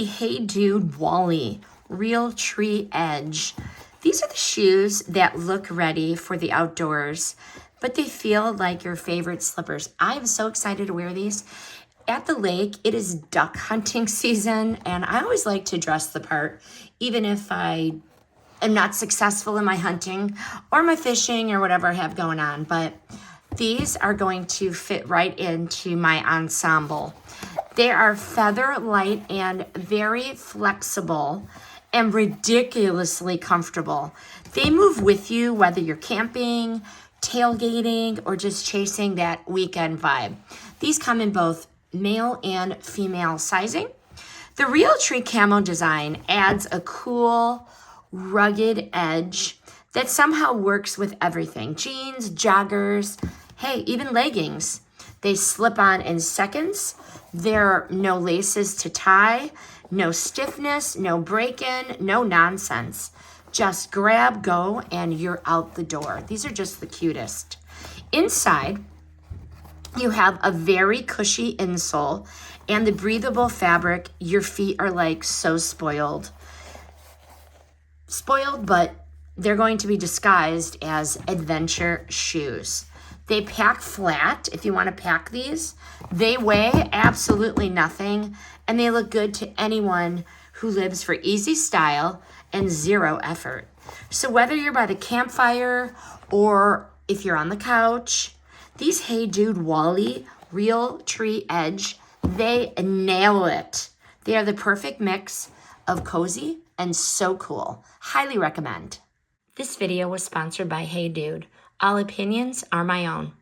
the Hey Dude Wally Realtree Edge. These are the shoes that look ready for the outdoors, but they feel like your favorite slippers. I am so excited to wear these. At the lake, it is duck hunting season, and I always like to dress the part, even if I am not successful in my hunting or my fishing or whatever I have going on. But these are going to fit right into my ensemble. They are feather light and very flexible and ridiculously comfortable. They move with you whether you're camping, tailgating, or just chasing that weekend vibe. These come in both male and female sizing. The Realtree camo design adds a cool, rugged edge that somehow works with everything. Jeans, joggers, hey, even leggings. They slip on in seconds. There are no laces to tie, no stiffness, no break-in, no nonsense. Just grab, go, and you're out the door. These are just the cutest. Inside, you have a very cushy insole and the breathable fabric. Your feet are like so spoiled. But they're going to be disguised as adventure shoes. They pack flat if you want to pack these. They weigh absolutely nothing, and they look good to anyone who lives for easy style and zero effort. So whether you're by the campfire or if you're on the couch, these Hey Dude Wally Realtree Edge, they nail it. They are the perfect mix of cozy and so cool. Highly recommend. This video was sponsored by Hey Dude. All opinions are my own.